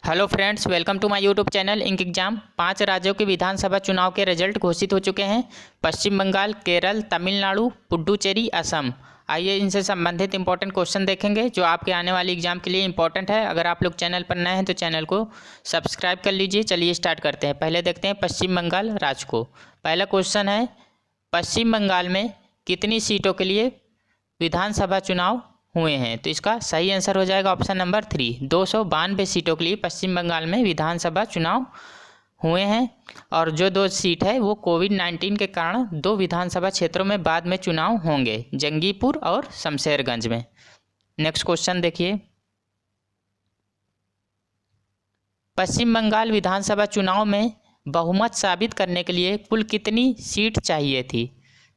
Hello friends, welcome to my YouTube channel ink exam. 5 राज्यों के विधानसभा चुनाव के रिजल्ट घोषित हो चुके हैं। पश्चिम बंगाल, केरल, तमिलनाडु, पुडुचेरी, असम। आइए इनसे संबंधित इंपॉर्टेंट क्वेश्चन देखेंगे जो आपके आने वाली एग्जाम के लिए इंपॉर्टेंट है। अगर आप लोग चैनल पर नए हैं तो चैनल को सब्सक्राइब कर लीजिए। चलिए स्टार्ट करते हैं। पहले देखते हैं पश्चिम बंगाल राज्य को। पहला क्वेश्चन है, पश्चिम बंगाल में कितनी सीटों के लिए विधानसभा चुनाव हुए हैं? तो इसका सही आंसर हो जाएगा ऑप्शन नंबर 3। 292 सीटों के लिए पश्चिम बंगाल में विधानसभा चुनाव हुए हैं। और जो 2 सीट है वो कोविड-19 के कारण 2 विधानसभा क्षेत्रों में बाद में चुनाव होंगे, जंगीपुर और शमशेरगंज में। नेक्स्ट क्वेश्चन देखिए, पश्चिम बंगाल विधानसभा चुनाव में बहुमत साबित करने के लिए कुल कितनी सीट चाहिए थी?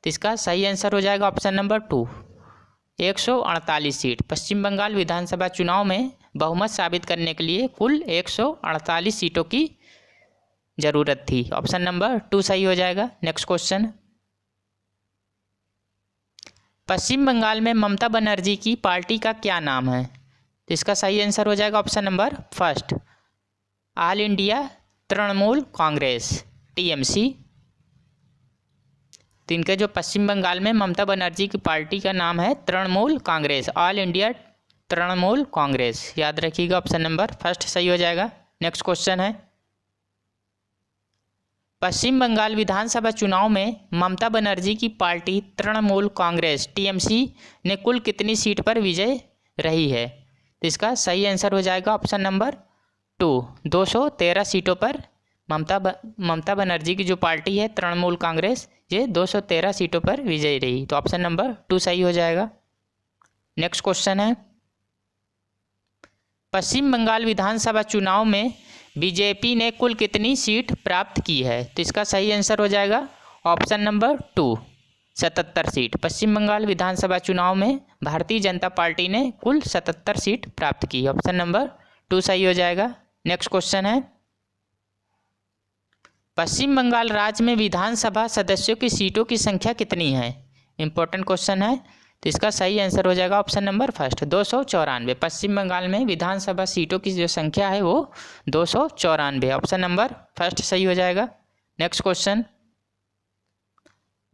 तो इसका सही आंसर हो जाएगा ऑप्शन नंबर 2, 148 सीट। पश्चिम बंगाल विधानसभा चुनाव में बहुमत साबित करने के लिए कुल 148 सीटों की ज़रूरत थी। ऑप्शन नंबर 2 सही हो जाएगा। नेक्स्ट क्वेश्चन, पश्चिम बंगाल में ममता बनर्जी की पार्टी का क्या नाम है? तो इसका सही आंसर हो जाएगा option number 1, all India Trinamool Congress, TMC। तो इनके जो पश्चिम बंगाल में ममता बनर्जी की पार्टी का नाम है तृणमूल कांग्रेस, ऑल इंडिया तृणमूल कांग्रेस। याद रखिएगा, ऑप्शन नंबर 1 सही हो जाएगा। नेक्स्ट क्वेश्चन है, पश्चिम बंगाल विधानसभा चुनाव में ममता बनर्जी की पार्टी तृणमूल कांग्रेस, TMC ने कुल कितनी सीट पर विजय रही है? तो इसका सही आंसर हो जाएगा ऑप्शन नंबर 2, 213 सीटों पर ममता बनर्जी की जो पार्टी है तृणमूल कांग्रेस, ये 213 सीटों पर विजयी रही। तो ऑप्शन नंबर 2 सही हो जाएगा। नेक्स्ट क्वेश्चन है, पश्चिम बंगाल विधानसभा चुनाव में बीजेपी ने कुल कितनी सीट प्राप्त की है? तो इसका सही आंसर हो जाएगा ऑप्शन नंबर 2, 77 सीट। पश्चिम बंगाल विधानसभा चुनाव में भारतीय जनता पार्टी ने कुल 77 सीट प्राप्त की। ऑप्शन नंबर 2 सही हो जाएगा। नेक्स्ट क्वेश्चन है, पश्चिम बंगाल राज्य में विधानसभा सदस्यों की सीटों की संख्या कितनी है? इंपॉर्टेंट क्वेश्चन है। तो इसका सही आंसर हो जाएगा ऑप्शन नंबर 1, 294। पश्चिम बंगाल में विधानसभा सीटों की जो संख्या है वो 294। ऑप्शन नंबर 1 सही हो जाएगा। नेक्स्ट क्वेश्चन,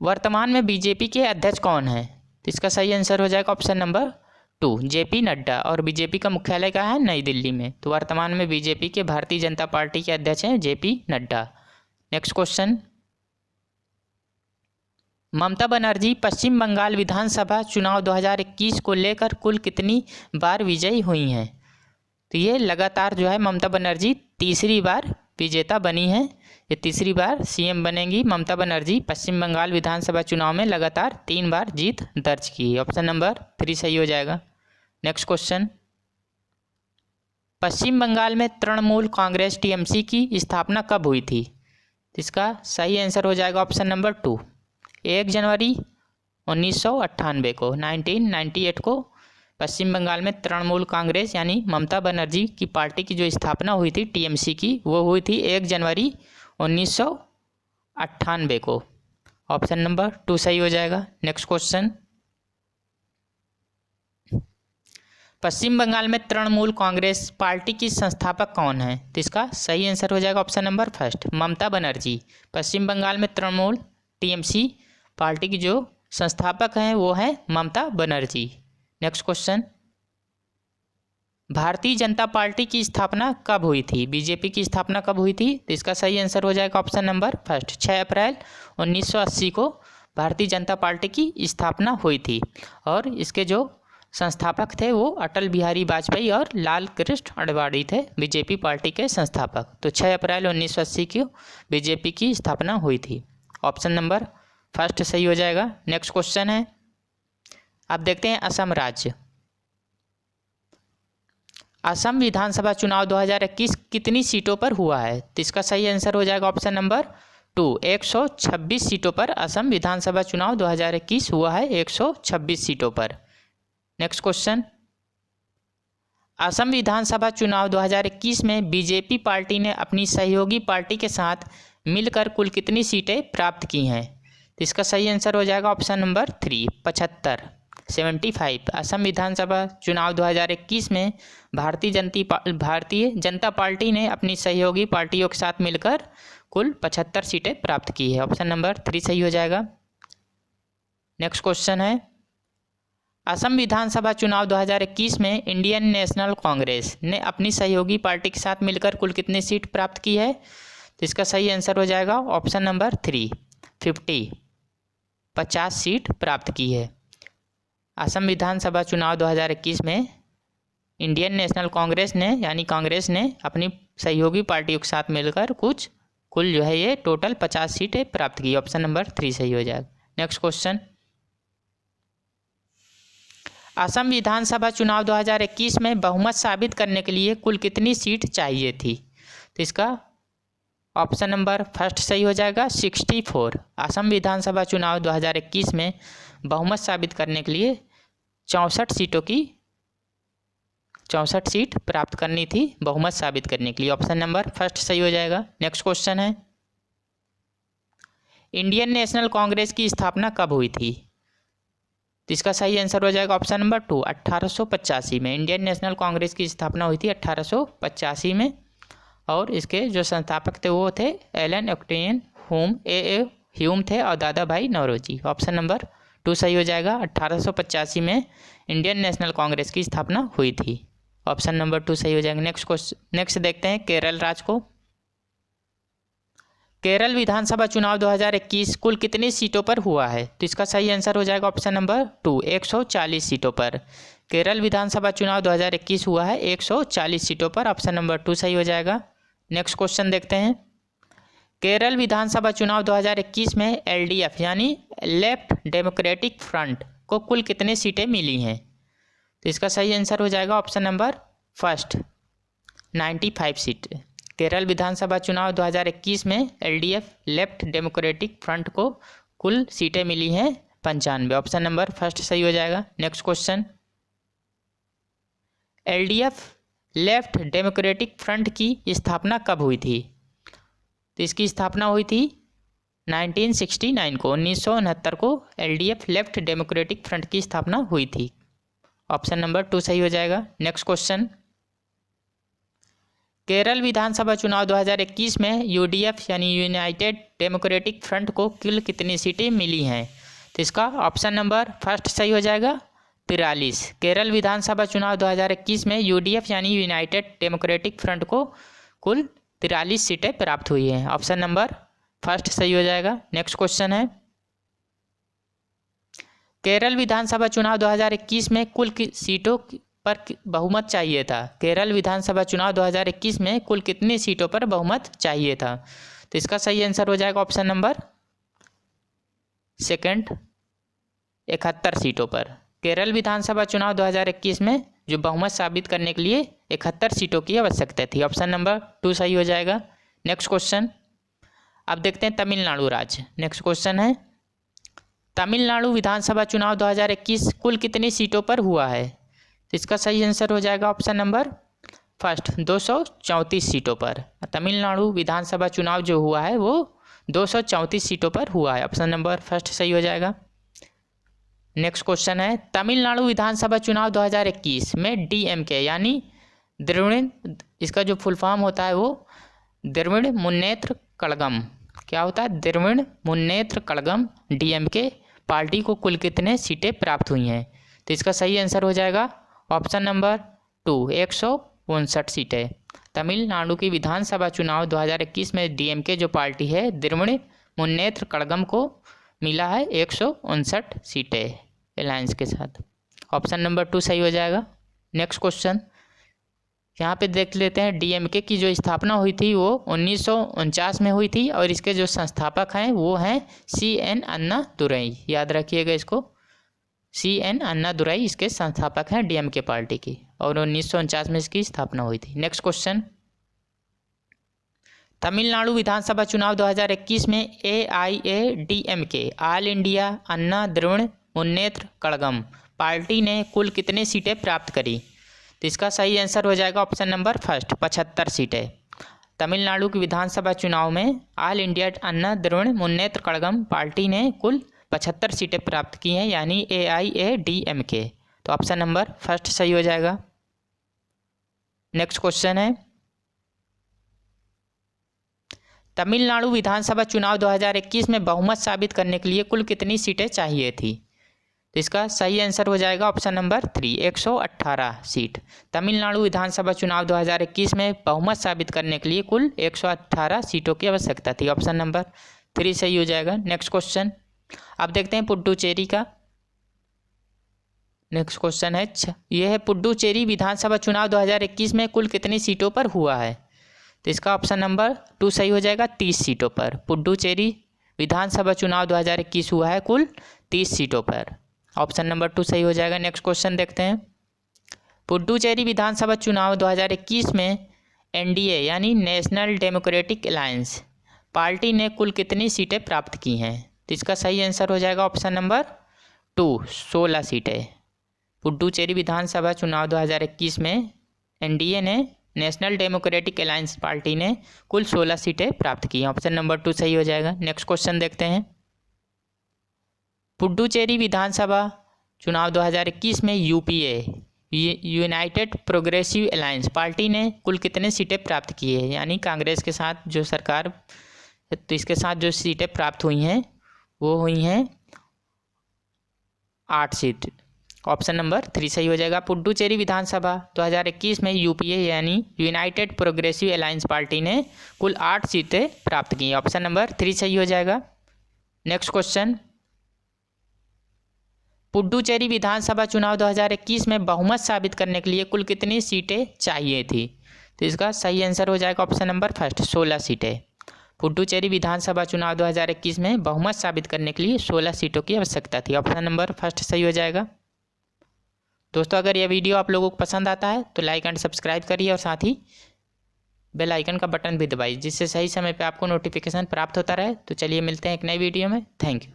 वर्तमान में बीजेपी के अध्यक्ष कौन है? तो इसका सही आंसर हो जाएगा ऑप्शन नंबर 2, JP नड्डा। और बीजेपी का मुख्यालय कहाँ है? नई दिल्ली में। तो वर्तमान में बीजेपी के भारतीय जनता पार्टी के अध्यक्ष हैं JP Nadda. Next question, Mamata Banerjee पश्चिम बंगाल विधानसभा चुनाव 2021 को लेकर कुल कितनी बार विजयी हुई हैं? तो ये लगातार जो है ममता बनर्जी तीसरी बार विजेता बनी है। ये तीसरी बार CM बनेंगी ममता बनर्जी। पश्चिम बंगाल विधानसभा चुनाव में लगातार 3 बार जीत दर्ज की। ऑप्शन नंबर 3 सही हो जाएगा। नेक्स्ट क्वेश्चन, पश्चिम बंगाल में तृणमूल कांग्रेस TMC की स्थापना कब हुई थी? इसका सही आंसर हो जाएगा ऑप्शन नंबर 2, 1 जनवरी 1998 को, 1998 को पश्चिम बंगाल में तृणमूल कांग्रेस यानी ममता बनर्जी की पार्टी की जो स्थापना हुई थी TMC की, वो हुई थी 1 जनवरी 1998 को। ऑप्शन नंबर 2 सही हो जाएगा। नेक्स्ट क्वेश्चन, पश्चिम बंगाल में तृणमूल कांग्रेस पार्टी की संस्थापक कौन है? तो इसका सही आंसर हो जाएगा ऑप्शन नंबर 1, ममता बनर्जी। पश्चिम बंगाल में तृणमूल TMC पार्टी की जो संस्थापक हैं वो हैं Mamata Banerjee. Next question, Bharatiya Janata party की स्थापना कब हुई थी? बीजेपी की स्थापना कब हुई थी? तो इसका सही आंसर हो जाएगा ऑप्शन नंबर 1, 6 अप्रैल 1980 को भारतीय जनता पार्टी की स्थापना हुई थी। और इसके जो संस्थापक थे वो अटल बिहारी वाजपेयी और लाल कृष्ण आडवाणी थे, बीजेपी पार्टी के संस्थापक। तो 6 अप्रैल 1980 को बीजेपी की स्थापना हुई थी। ऑप्शन नंबर 1 सही हो जाएगा। नेक्स्ट क्वेश्चन है, अब देखते हैं असम राज्य। असम विधानसभा चुनाव 2021 कितनी सीटों पर हुआ है? तो इसका सही आंसर हो जाएगा ऑप्शन नंबर 2, 126 सीटों पर असम विधानसभा चुनाव 2021 हुआ है, 126 सीटों पर। नेक्स्ट क्वेश्चन, असम विधानसभा चुनाव 2021 में बीजेपी पार्टी ने अपनी सहयोगी पार्टी के साथ मिलकर कुल कितनी सीटें प्राप्त की हैं? तो इसका सही आंसर हो जाएगा ऑप्शन नंबर 3, 75। 75। असम विधानसभा चुनाव 2021 में भारतीय जनता पार्टी ने अपनी सहयोगी पार्टियों के साथ मिलकर कुल 75 सीटें प्राप्त की है। ऑप्शन नंबर 3 सही हो जाएगा। नेक्स्ट क्वेश्चन है, असम विधानसभा चुनाव 2021 में इंडियन नेशनल कांग्रेस ने अपनी सहयोगी पार्टी के साथ मिलकर कुल कितनी सीट प्राप्त की है? तो इसका सही आंसर हो जाएगा ऑप्शन नंबर 3, 50 सीट प्राप्त की है। असम विधानसभा चुनाव 2021 में इंडियन नेशनल कांग्रेस ने यानी कांग्रेस ने अपनी सहयोगी पार्टियों के साथ मिलकर कुल जो है ये टोटल 50 सीटें प्राप्त की। ऑप्शन नंबर 3 सही हो जाएगा। नेक्स्ट क्वेश्चन, असम विधानसभा चुनाव 2021 में बहुमत साबित करने के लिए कुल कितनी सीट चाहिए थी? तो इसका ऑप्शन नंबर फर्स्ट सही हो जाएगा 64। असम विधानसभा चुनाव 2021 में बहुमत साबित करने के लिए 64 सीट प्राप्त करनी थी बहुमत साबित करने के लिए। ऑप्शन नंबर फर्स्ट सही हो जाएगा। नेक्स्ट क्वेश्चन है, इंडियन नेशनल कांग्रेस की स्थापना कब हुई थी? तो इसका सही आंसर हो जाएगा ऑप्शन नंबर 2, 1885 में इंडियन नेशनल कांग्रेस की स्थापना हुई थी 1885 में। और इसके जो संस्थापक थे वो थे एलन ऑक्टेवियन ह्यूम थे और दादा भाई नौरोजी। ऑप्शन नंबर 2 सही हो जाएगा। 1885 में इंडियन नेशनल कांग्रेस की स्थापना हुई थी। ऑप्शन नंबर 2 सही हो जाएगा। नेक्स्ट देखते हैं केरल राज्य को। केरल विधानसभा चुनाव 2021 कुल कितनी सीटों पर हुआ है? तो इसका सही आंसर हो जाएगा ऑप्शन नंबर 2, 140 सीटों पर। केरल विधानसभा चुनाव 2021 हुआ है 140 सीटों पर। ऑप्शन नंबर 2 सही हो जाएगा। नेक्स्ट क्वेश्चन देखते हैं, केरल विधानसभा चुनाव 2021 में LDF यानी लेफ्ट डेमोक्रेटिक फ्रंट को कुल कितनी सीटें मिली हैं? तो इसका सही आंसर हो जाएगा ऑप्शन नंबर फर्स्ट, 95 सीटें। केरल विधानसभा चुनाव 2021 में LDF लेफ्ट डेमोक्रेटिक फ्रंट को कुल सीटें मिली हैं 95। ऑप्शन नंबर फर्स्ट सही हो जाएगा। Next question, LDF left democratic front की स्थापना कब हुई थी? तो इसकी स्थापना हुई थी 1969 को, 1969 को LDF लेफ्ट डेमोक्रेटिक फ्रंट की स्थापना हुई थी। ऑप्शन नंबर 2 सही हो जाएगा। नेक्स्ट क्वेश्चन, केरल विधानसभा चुनाव 2021 में UDF यानी यूनाइटेड डेमोक्रेटिक फ्रंट को कुल कितनी सीटें मिली हैं? तो इसका ऑप्शन नंबर फर्स्ट सही हो जाएगा 43। केरल विधानसभा चुनाव 2021 में UDF यानी यूनाइटेड डेमोक्रेटिक फ्रंट को कुल 43 सीटें प्राप्त हुई हैं। ऑप्शन नंबर फर्स्ट सही हो जाएगा। नेक्स्ट क्वेश्चन है, केरल विधानसभा चुनाव 2021 में कुल सीटों पर बहुमत चाहिए था? केरल विधानसभा चुनाव 2021 में कुल कितनी सीटों पर बहुमत चाहिए था? तो इसका सही आंसर हो जाएगा ऑप्शन नंबर सेकंड, 71 सीटों पर। केरल विधानसभा चुनाव 2021 में जो बहुमत साबित करने के लिए 71 सीटों की आवश्यकता थी। ऑप्शन नंबर 2 सही हो जाएगा। नेक्स्ट क्वेश्चन, अब देखते हैं तमिलनाडु राज्य। नेक्स्ट क्वेश्चन है, तमिलनाडु विधानसभा चुनाव 2021 कुल कितनी सीटों पर हुआ है? तो इसका सही आंसर हो जाएगा ऑप्शन नंबर फर्स्ट, 234 सीटों पर। तमिलनाडु विधानसभा चुनाव जो हुआ है वो 234 सीटों पर हुआ है। ऑप्शन नंबर फर्स्ट सही हो जाएगा। नेक्स्ट क्वेश्चन है, तमिलनाडु विधानसभा चुनाव 2021 में DMK यानी द्रविड़, इसका जो फुल फॉर्म होता है वो द्रविड़ मुन्नेत्र कड़गम, क्या होता है? द्रविड़ मुन्नेत्र कड़गम DMK पार्टी को कुल कितने सीटें प्राप्त हुई हैं? तो इसका सही आंसर हो जाएगा ऑप्शन नंबर 2, 159 सीटें। तमिलनाडु की विधानसभा चुनाव 2021 में DMK जो पार्टी है द्रविड़ मुन्नेत्र कड़गम को मिला है 159 सीटें अलायंस के साथ। ऑप्शन नंबर 2 सही हो जाएगा। नेक्स्ट क्वेश्चन, यहाँ पे देख लेते हैं DMK की जो स्थापना हुई थी वो 1949 में हुई थी और इसके जो संस्थापक हैं वो हैं CN अन्नादुरई। याद रखिएगा इसको, CN अन्नादुरई इसके संस्थापक हैं DMK पार्टी की और 1949 में इसकी स्थापना हुई थी। नेक्स्ट क्वेश्चन, तमिलनाडु विधानसभा चुनाव 2021 में AIADMK ऑल इंडिया अन्ना द्रविड़ मुन्नेत्र कड़गम पार्टी ने कुल कितनी सीटें प्राप्त करी? तो इसका सही आंसर हो जाएगा ऑप्शन नंबर फर्स्ट, 75 सीटें। तमिलनाडु की विधानसभा चुनाव में ऑल इंडिया अन्ना द्रविड़ मुन्नेत्र कड़गम पार्टी ने कुल 75 सीटें प्राप्त की हैं, यानी AIADMK। तो ऑप्शन नंबर फर्स्ट सही हो जाएगा। नेक्स्ट क्वेश्चन है, तमिलनाडु विधानसभा चुनाव 2021 में बहुमत साबित करने के लिए कुल कितनी सीटें चाहिए थी? तो इसका सही आंसर हो जाएगा ऑप्शन नंबर 3, 118 सीट। तमिलनाडु विधानसभा चुनाव 2021 में बहुमत साबित करने के लिए कुल 118 सीटों की आवश्यकता थी। ऑप्शन नंबर 3 सही हो जाएगा। नेक्स्ट क्वेश्चन, अब देखते हैं पुडुचेरी का। नेक्स्ट क्वेश्चन है, यह है पुडुचेरी विधानसभा चुनाव 2021 में कुल कितनी सीटों पर हुआ है? तो इसका ऑप्शन नंबर 2 सही हो जाएगा, 30 सीटों पर। पुडुचेरी विधानसभा चुनाव 2021 हुआ है कुल 30 सीटों पर। ऑप्शन नंबर 2 सही हो जाएगा। नेक्स्ट क्वेश्चन देखते हैं, पुडुचेरी विधानसभा चुनाव 2021 में NDA यानी नेशनल डेमोक्रेटिक अलायंस पार्टी ने कुल कितनी सीटें प्राप्त की हैं? तो इसका सही आंसर हो जाएगा ऑप्शन नंबर 2, 16 सीटें। पुडुचेरी विधानसभा चुनाव 2021 में NDA ने नेशनल डेमोक्रेटिक अलायंस पार्टी ने कुल 16 सीटें प्राप्त की हैं। ऑप्शन नंबर 2 सही हो जाएगा। नेक्स्ट क्वेश्चन देखते हैं, पुडुचेरी विधानसभा चुनाव 2021 में UPA United progressive alliance party ने कुल कितने सीटें प्राप्त की है? यानी कांग्रेस के साथ जो सरकार, तो इसके साथ जो सीटें प्राप्त हुई हैं वो हुई हैं 8 सीट। ऑप्शन नंबर 3 सही हो जाएगा। पुडुचेरी विधानसभा 2021 में UPA यानी यूनाइटेड प्रोग्रेसिव अलायंस पार्टी ने कुल 8 सीटें प्राप्त की। ऑप्शन नंबर 3 सही हो जाएगा। नेक्स्ट क्वेश्चन, पुडुचेरी विधानसभा चुनाव 2021 में बहुमत साबित करने के लिए कुल कितनी सीटें चाहिए थी? तो इसका सही आंसर हो जाएगा ऑप्शन नंबर फर्स्ट, 16 सीटें। पुडुचेरी विधानसभा चुनाव 2021 में बहुमत साबित करने के लिए 16 सीटों की आवश्यकता थी। ऑप्शन नंबर फर्स्ट सही हो जाएगा। दोस्तों, अगर यह वीडियो आप लोगों को पसंद आता है तो लाइक एंड सब्सक्राइब करिए और साथ ही बेल आइकन का बटन भी दबाइए, जिससे सही समय पे आपको नोटिफिकेशन प्राप्त होता रहे। तो चलिए मिलते हैं एक नई वीडियो में। Thank you.